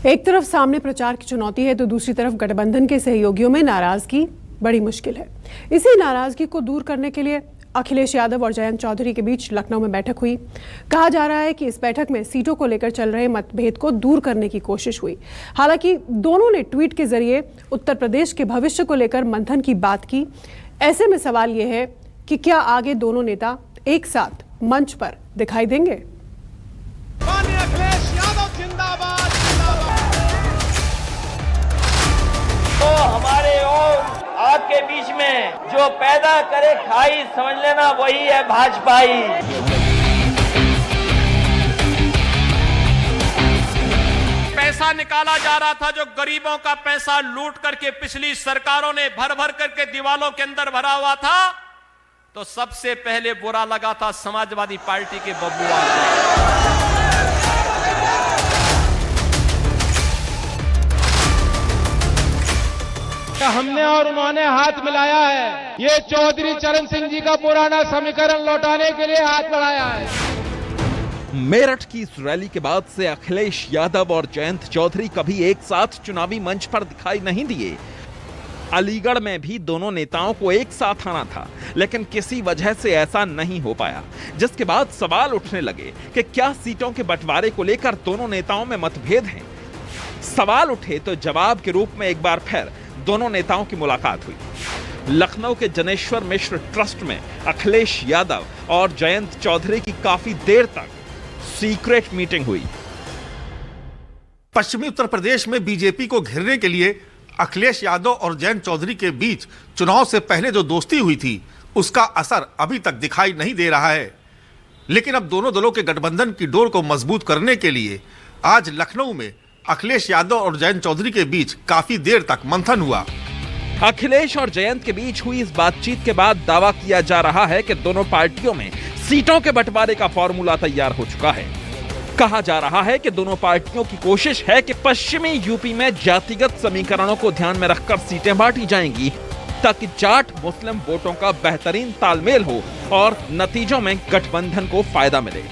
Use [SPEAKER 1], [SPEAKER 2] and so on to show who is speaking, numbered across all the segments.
[SPEAKER 1] एक तरफ सामने प्रचार की चुनौती है तो दूसरी तरफ गठबंधन के सहयोगियों में नाराजगी बड़ी मुश्किल है। इसी नाराजगी को दूर करने के लिए अखिलेश यादव और जयंत चौधरी के बीच लखनऊ में बैठक हुई। कहा जा रहा है कि इस बैठक में सीटों को लेकर चल रहे मतभेद को दूर करने की कोशिश हुई। हालांकि दोनों ने ट्वीट के जरिए उत्तर प्रदेश के भविष्य को लेकर मंथन की बात की। ऐसे में सवाल यह है कि क्या आगे दोनों नेता एक साथ मंच पर दिखाई देंगे?
[SPEAKER 2] अखिलेश यादव जिंदाबाद जिंदाबाद।
[SPEAKER 3] तो हमारे और आपके बीच में जो पैदा करे खाई, समझ लेना वही है भाजपाई।
[SPEAKER 2] पैसा निकाला जा रहा था जो गरीबों का पैसा लूट करके पिछली सरकारों ने भर भर करके दीवालों के अंदर भरा हुआ था, तो सबसे पहले बुरा लगा था समाजवादी पार्टी के बब्बुआ को।
[SPEAKER 4] हमने और उन्होंने हाथ मिलाया है। ये चौधरी चरण सिंह जी का पुराना समीकरण लौटाने के लिए हाथ बढ़ाया है।
[SPEAKER 5] मेरठ की इस रैली के बाद से अखिलेश यादव और जयंत चौधरी कभी एक साथ चुनावी मंच पर दिखाई नहीं दिए। अलीगढ़ में भी दोनों नेताओं को एक साथ आना था, लेकिन किसी वजह से ऐसा नहीं हो पाया, जिसके बाद सवाल उठने लगे कि क्या सीटों के बंटवारे को लेकर दोनों नेताओं में मतभेद हैं। सवाल उठे तो जवाब के रूप में एक बार फिर दोनों नेताओं की मुलाकात हुई। लखनऊ के जनेश्वर मिश्र ट्रस्ट में अखिलेश यादव और जयंत चौधरी की काफी देर तक सीक्रेट मीटिंग हुई।
[SPEAKER 6] पश्चिमी उत्तर प्रदेश में बीजेपी को घेरने के लिए अखिलेश यादव और जयंत चौधरी के बीच चुनाव से पहले जो दोस्ती हुई थी, उसका असर अभी तक दिखाई नहीं दे रहा है। लेकिन अब दोनों दलों के गठबंधन की डोर को मजबूत करने के लिए आज लखनऊ में अखिलेश यादव और जयंत चौधरी के बीच काफी देर तक मंथन हुआ।
[SPEAKER 5] अखिलेश और जयंत के बीच हुई इस बातचीत के बाद दावा किया जा रहा है कि दोनों पार्टियों में सीटों के बंटवारे का फॉर्मूला तैयार हो चुका है। कहा जा रहा है कि दोनों पार्टियों की कोशिश है कि पश्चिमी यूपी में जातिगत समीकरणों को ध्यान में रखकर सीटें बांटी जाएंगी, ताकि जाट मुस्लिम वोटों का बेहतरीन तालमेल हो और नतीजों में गठबंधन को फायदा मिले।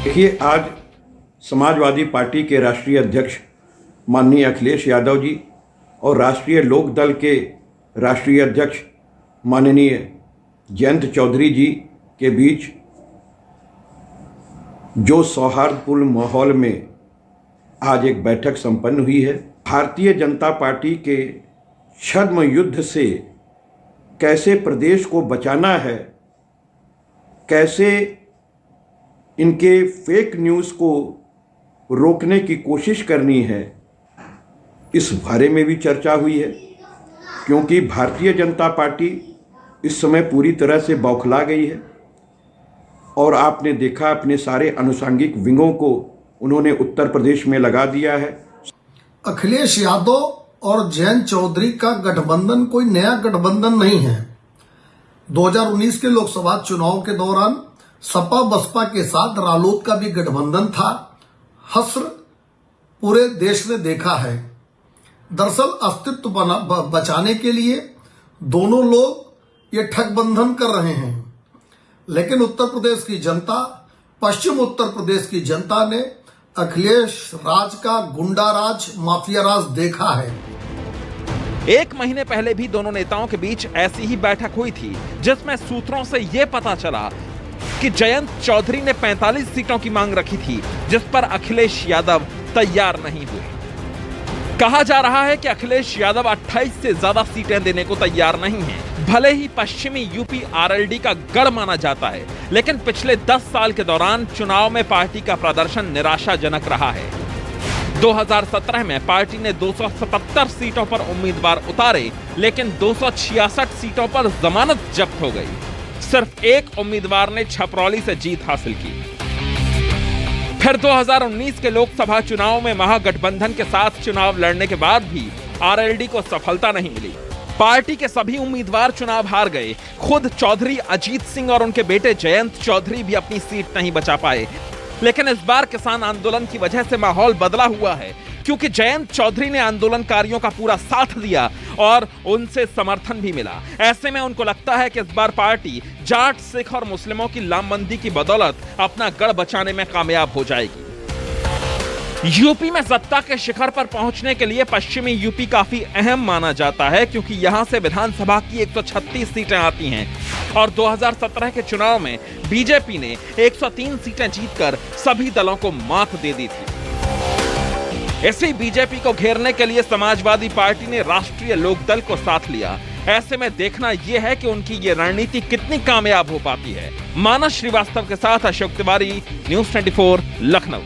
[SPEAKER 7] देखिए, आज समाजवादी पार्टी के राष्ट्रीय अध्यक्ष माननीय अखिलेश यादव जी और राष्ट्रीय लोक दल के राष्ट्रीय अध्यक्ष माननीय जयंत चौधरी जी के बीच जो सौहार्दपूर्ण माहौल में आज एक बैठक संपन्न हुई है। भारतीय जनता पार्टी के छद्म युद्ध से कैसे प्रदेश को बचाना है, कैसे इनके फेक न्यूज़ को रोकने की कोशिश करनी है, इस बारे में भी चर्चा हुई है। क्योंकि भारतीय जनता पार्टी इस समय पूरी तरह से बौखला गई है और आपने देखा अपने सारे अनुषंगिक विंगों को उन्होंने उत्तर प्रदेश में लगा दिया है।
[SPEAKER 8] अखिलेश यादव और जयंत चौधरी का गठबंधन कोई नया गठबंधन नहीं है। 2019 के लोकसभा चुनाव के दौरान सपा बसपा के साथ रालोद का भी गठबंधन था। हस्र पूरे देश ने देखा है। दरअसल अस्तित्व बचाने के लिए दोनों लोग ये ठगबंधन कर रहे हैं, लेकिन उत्तर प्रदेश की जनता, पश्चिम उत्तर प्रदेश की जनता ने अखिलेश राज का गुंडा राज, माफिया राज देखा है।
[SPEAKER 5] एक महीने पहले भी दोनों नेताओं के बीच ऐसी ही बैठक हुई थी, जिसमें सूत्रों से यह पता चला कि जयंत चौधरी ने 45 सीटों की मांग रखी थी, जिस पर अखिलेश यादव तैयार नहीं हुए। कहा जा रहा है कि अखिलेश यादव 28 से ज्यादा सीटें देने को तैयार नहीं हैं। भले ही पश्चिमी यूपी आरएलडी का गढ़ माना जाता है, लेकिन पिछले 10 साल के दौरान चुनाव में पार्टी का प्रदर्शन निराशाजनक रहा है। 2017 में पार्टी ने 277 सीटों पर उम्मीदवार उतारे, लेकिन 266 सीटों पर जमानत जब्त हो गई। सिर्फ एक उम्मीदवार ने छपरौली से जीत हासिल की। फिर 2019 के लोकसभा चुनाव में महागठबंधन के साथ चुनाव लड़ने के बाद भी आरएलडी को सफलता नहीं मिली। पार्टी के सभी उम्मीदवार चुनाव हार गए। खुद चौधरी अजीत सिंह और उनके बेटे जयंत चौधरी भी अपनी सीट नहीं बचा पाए। लेकिन इस बार किसान आंदोलन की वजह से माहौल बदला हुआ है, क्योंकि जयंत चौधरी ने आंदोलनकारियों का पूरा साथ दिया और उनसे समर्थन भी मिला। ऐसे में उनको लगता है कि इस बार पार्टी जाट, सिख और मुस्लिमों की लामबंदी की बदौलत अपना गढ़ बचाने में कामयाब हो जाएगी। यूपी में सत्ता के शिखर पर पहुंचने के लिए पश्चिमी यूपी काफी अहम माना जाता है, क्योंकि यहां से विधानसभा की 136 सीटें आती हैं और 2017 के चुनाव में बीजेपी ने 103 सीटें जीतकर सभी दलों को मात दे दी थी। इसी बीजेपी को घेरने के लिए समाजवादी पार्टी ने राष्ट्रीय लोकदल को साथ लिया। ऐसे में देखना यह है कि उनकी ये रणनीति कितनी कामयाब हो पाती है। मानस श्रीवास्तव के साथ अशोक तिवारी, न्यूज़ 24, लखनऊ।